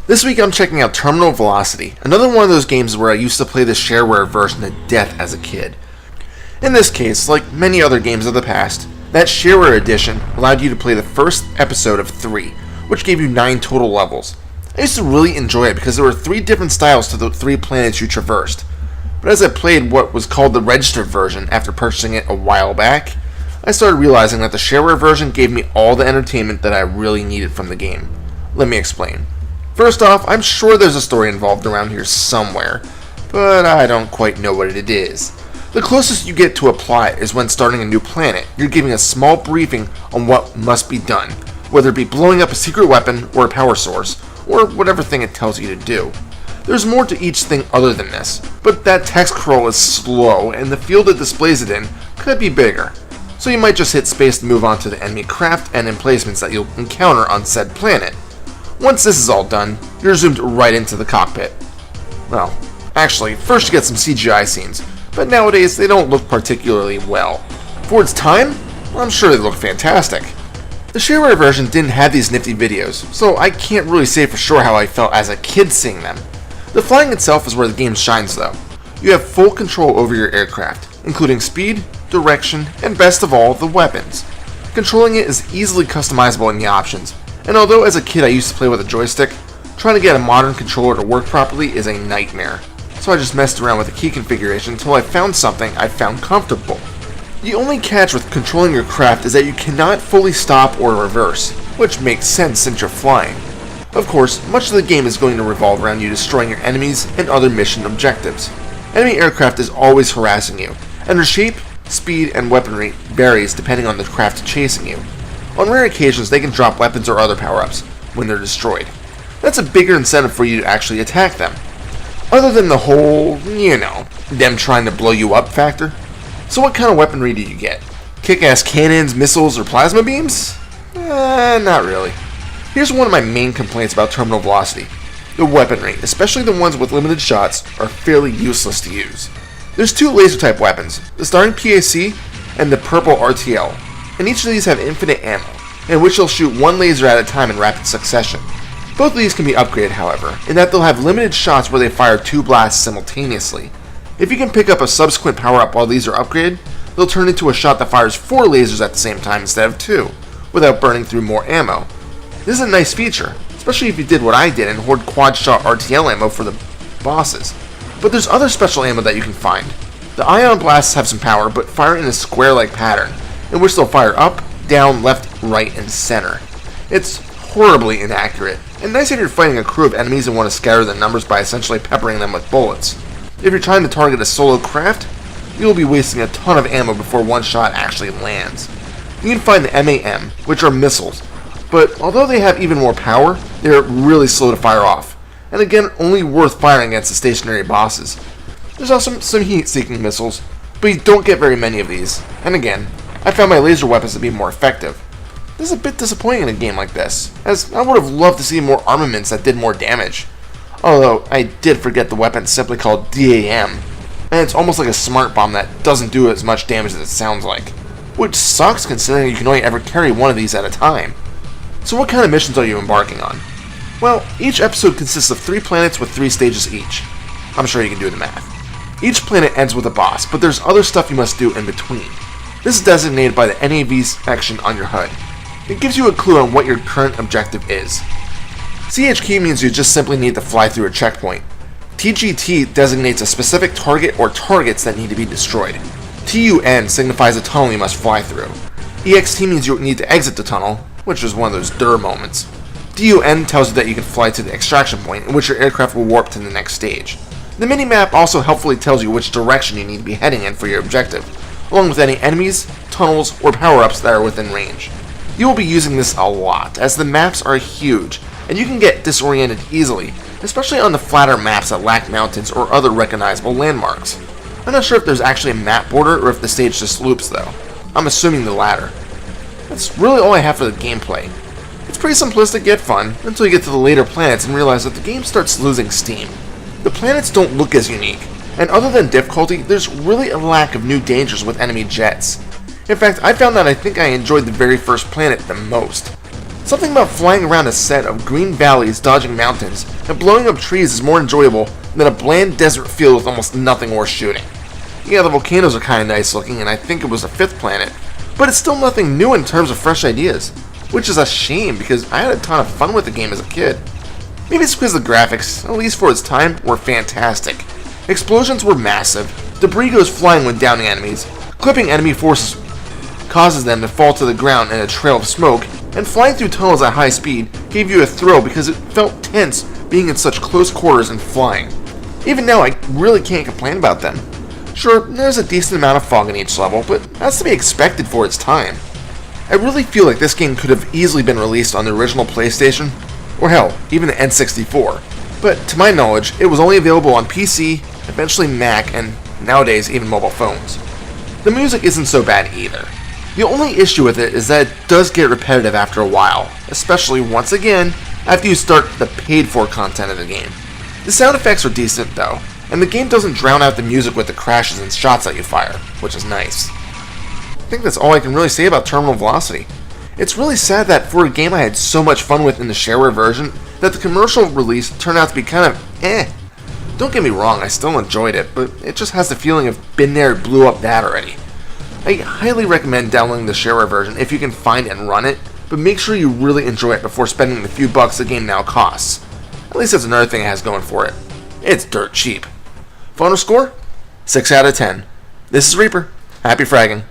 This week I'm checking out Terminal Velocity, another one of those games where I used to play the shareware version to death as a kid. In this case, like many other games of the past, that shareware edition allowed you to play the first episode of 3, which gave you 9 total levels. I used to really enjoy it because there were 3 different styles to the 3 planets you traversed, but as I played what was called the registered version after purchasing it a while back, I started realizing that the shareware version gave me all the entertainment that I really needed from the game. Let me explain. First off, I'm sure there's a story involved around here somewhere, but I don't quite know what it is. The closest you get to a plot is when starting a new planet, you're giving a small briefing on what must be done, whether it be blowing up a secret weapon or a power source, or whatever thing it tells you to do. There's more to each thing other than this, but that text scroll is slow and the field it displays it in could be bigger, so you might just hit space to move on to the enemy craft and emplacements that you'll encounter on said planet. Once this is all done, you're zoomed right into the cockpit. Well, actually, first you get some CGI scenes, but nowadays they don't look particularly well. For its time, I'm sure they look fantastic. The shareware version didn't have these nifty videos, so I can't really say for sure how I felt as a kid seeing them. The flying itself is where the game shines though. You have full control over your aircraft, including speed, direction, and best of all, the weapons. Controlling it is easily customizable in the options, and although as a kid I used to play with a joystick, trying to get a modern controller to work properly is a nightmare. So I just messed around with the key configuration until I found something I found comfortable. The only catch with controlling your craft is that you cannot fully stop or reverse, which makes sense since you're flying. Of course, much of the game is going to revolve around you destroying your enemies and other mission objectives. Enemy aircraft is always harassing you, and their shape, speed, and weaponry varies depending on the craft chasing you. On rare occasions, they can drop weapons or other power-ups when they're destroyed. That's a bigger incentive for you to actually attack them. Other than the whole, them trying to blow you up factor. So what kind of weaponry do you get? Kick-ass cannons, missiles, or plasma beams? Not really. Here's one of my main complaints about Terminal Velocity. The weaponry, especially the ones with limited shots, are fairly useless to use. There's 2 laser-type weapons, the Starting PAC and the Purple RTL. And each of these have infinite ammo, in which they'll shoot 1 laser at a time in rapid succession. Both of these can be upgraded, however, in that they'll have limited shots where they fire 2 blasts simultaneously. If you can pick up a subsequent power-up while these are upgraded, they'll turn into a shot that fires 4 lasers at the same time instead of 2, without burning through more ammo. This is a nice feature, especially if you did what I did and hoard quad-shot RTL ammo for the bosses. But there's other special ammo that you can find. The ion blasts have some power, but fire in a square-like pattern, in which they'll fire up, down, left, right, and center. It's horribly inaccurate, and nice if you're fighting a crew of enemies and want to scatter the numbers by essentially peppering them with bullets. If you're trying to target a solo craft, you'll be wasting a ton of ammo before one shot actually lands. You can find the MAM, which are missiles, but although they have even more power, they are really slow to fire off, and again only worth firing against the stationary bosses. There's also some heat-seeking missiles, but you don't get very many of these, and again, I found my laser weapons to be more effective. This is a bit disappointing in a game like this, as I would have loved to see more armaments that did more damage. Although, I did forget the weapon simply called DAM, and it's almost like a smart bomb that doesn't do as much damage as it sounds like. Which sucks considering you can only ever carry one of these at a time. So what kind of missions are you embarking on? Well, each episode consists of 3 planets with 3 stages each. I'm sure you can do the math. Each planet ends with a boss, but there's other stuff you must do in between. This is designated by the NAV section on your HUD. It gives you a clue on what your current objective is. CHQ means you just simply need to fly through a checkpoint. TGT designates a specific target or targets that need to be destroyed. TUN signifies a tunnel you must fly through. EXT means you need to exit the tunnel, which is one of those moments. DUN tells you that you can fly to the extraction point, in which your aircraft will warp to the next stage. The minimap also helpfully tells you which direction you need to be heading in for your objective, along with any enemies, tunnels, or power-ups that are within range. You will be using this a lot, as the maps are huge, and you can get disoriented easily, especially on the flatter maps that lack mountains or other recognizable landmarks. I'm not sure if there's actually a map border or if the stage just loops though. I'm assuming the latter. That's really all I have for the gameplay. It's pretty simplistic yet fun, until you get to the later planets and realize that the game starts losing steam. The planets don't look as unique, and other than difficulty, there's really a lack of new dangers with enemy jets. In fact, I found that I think I enjoyed the very first planet the most. Something about flying around a set of green valleys dodging mountains and blowing up trees is more enjoyable than a bland desert field with almost nothing worth shooting. Yeah, the volcanoes are kinda nice looking, and I think it was the 5th planet, but it's still nothing new in terms of fresh ideas, which is a shame because I had a ton of fun with the game as a kid. Maybe it's because the graphics, at least for its time, were fantastic. Explosions were massive, debris goes flying when downing enemies, clipping enemy forces causes them to fall to the ground in a trail of smoke, and flying through tunnels at high speed gave you a thrill because it felt tense being in such close quarters and flying. Even now, I really can't complain about them. Sure, there's a decent amount of fog in each level, but that's to be expected for its time. I really feel like this game could have easily been released on the original PlayStation, or hell, even the N64, but to my knowledge, it was only available on PC, eventually Mac, and nowadays even mobile phones. The music isn't so bad either. The only issue with it is that it does get repetitive after a while, especially once again after you start the paid-for content of the game. The sound effects are decent though, and the game doesn't drown out the music with the crashes and shots that you fire, which is nice. I think that's all I can really say about Terminal Velocity. It's really sad that for a game I had so much fun with in the shareware version, that the commercial release turned out to be kind of eh. Don't get me wrong, I still enjoyed it, but it just has the feeling of been there, blew up that already. I highly recommend downloading the shareware version if you can find and run it, but make sure you really enjoy it before spending the few bucks the game now costs. At least that's another thing it has going for it. It's dirt cheap. Final score? 6 out of 10. This is Reaper. Happy fragging.